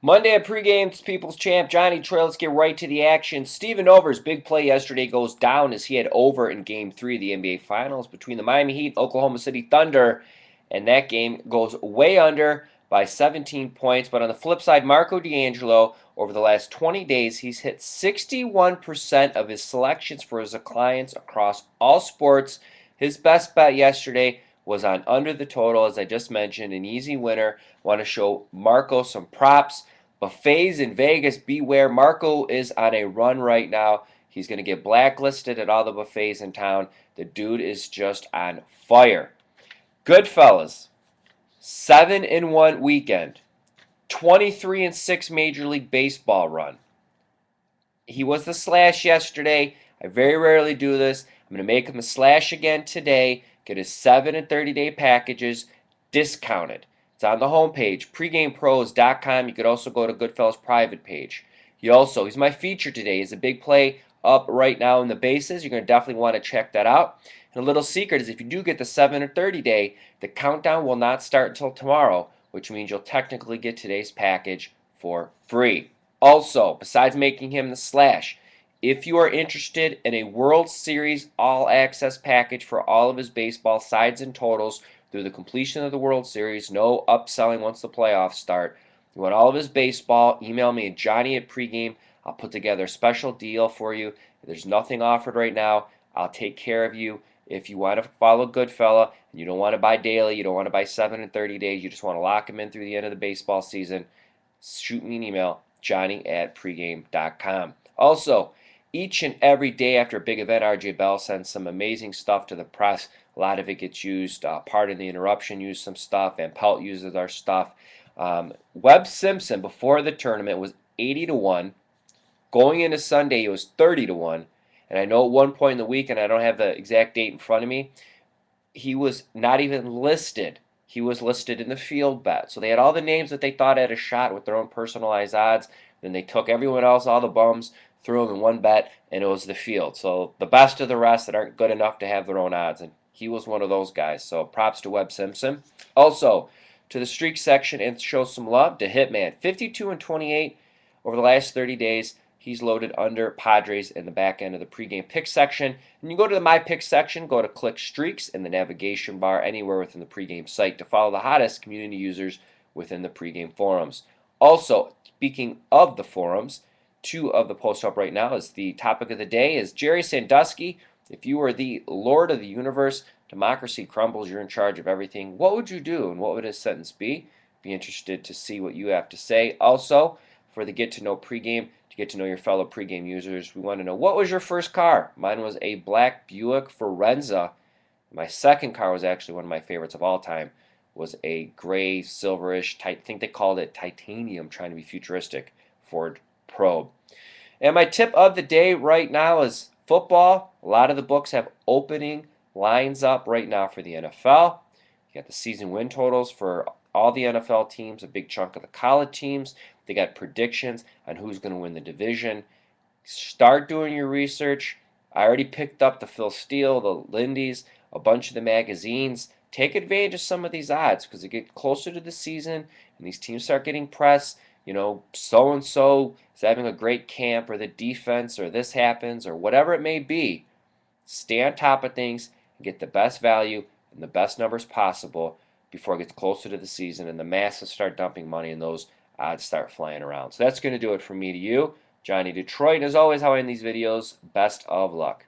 Monday at pregame, it's People's Champ Johnny Trail. Let's get right to the action. Steven Over's big play yesterday goes down as he had over in Game 3 of the NBA Finals between the Miami Heat and Oklahoma City Thunder, and that game goes way under by 17 points. But on the flip side, Marco D'Angelo, over the last 20 days, he's hit 61% of his selections for his clients across all sports. His best bet yesterday was on under the total, as I just mentioned, an easy winner. Want to show Marco some props. Buffets in Vegas, beware. Marco is on a run right now. He's going to get blacklisted at all the buffets in town. The dude is just on fire. Goodfellas, 7-1 weekend, 23-6 Major League Baseball run. He was the slash yesterday. I very rarely do this. I'm going to make him a slash again today. Get his 7 and 30-day packages discounted. It's on the homepage, pregamepros.com. You could also go to Goodfellas' private page. He's my feature today. He's a big play up right now in the bases. You're going to definitely want to check that out. And a little secret is if you do get the 7 or 30-day, the countdown will not start until tomorrow, which means you'll technically get today's package for free. Also, besides making him the slash, if you are interested in a World Series all-access package for all of his baseball sides and totals through the completion of the World Series, no upselling once the playoffs start. You want all of his baseball, email me at Johnny@pregame. I'll put together a special deal for you. If there's nothing offered right now, I'll take care of you. If you want to follow Goodfella and you don't want to buy daily, you don't want to buy 7 and 30 days, you just want to lock him in through the end of the baseball season, shoot me an email, Johnny@pregame.com. Also, each and every day after a big event, RJ Bell sends some amazing stuff to the press. A lot of it gets used. Part of the interruption used some stuff. Van Pelt uses our stuff. Webb Simpson before the tournament was 80-1. Going into Sunday, it was 30-1. And I know at one point in the week, and I don't have the exact date in front of me, he was not even listed. He was listed in the field bet. So they had all the names that they thought had a shot with their own personalized odds. Then they took everyone else, all the bums, threw them in one bet, and it was the field. So the best of the rest that aren't good enough to have their own odds. And he was one of those guys. So props to Webb Simpson. Also, to the streak section and show some love to Hitman. 52 and 28 over the last 30 days. He's loaded under Padres in the back end of the pregame pick section. And you go to the My Pick section, go to click Streaks in the navigation bar anywhere within the pregame site to follow the hottest community users within the pregame forums. Also, speaking of the forums, two of the posts up right now is the topic of the day is Jerry Sandusky. If you were the Lord of the universe, democracy crumbles, you're in charge of everything, what would you do and what would his sentence be? Be interested to see what you have to say. Also, for the Get to Know pregame, to get to know your fellow pregame users, we want to know, what was your first car? Mine was a black Buick Forenza. My second car was actually one of my favorites of all time, was a gray, silverish, I think they called it titanium, trying to be futuristic, Ford Probe. And my tip of the day right now is football. A lot of the books have opening lines up right now for the NFL. You got the season win totals for all the NFL teams, a big chunk of the college teams. They got predictions on who's going to win the division. Start doing your research. I already picked up the Phil Steele, the Lindy's, a bunch of the magazines. Take advantage of some of these odds because they get closer to the season and these teams start getting press. So and so is having a great camp, or the defense, or this happens, or whatever it may be. Stay on top of things and get the best value and the best numbers possible before it gets closer to the season and the masses start dumping money and those odds start flying around. So that's going to do it from me to you, Johnny Detroit. And as always, how I end these videos, best of luck.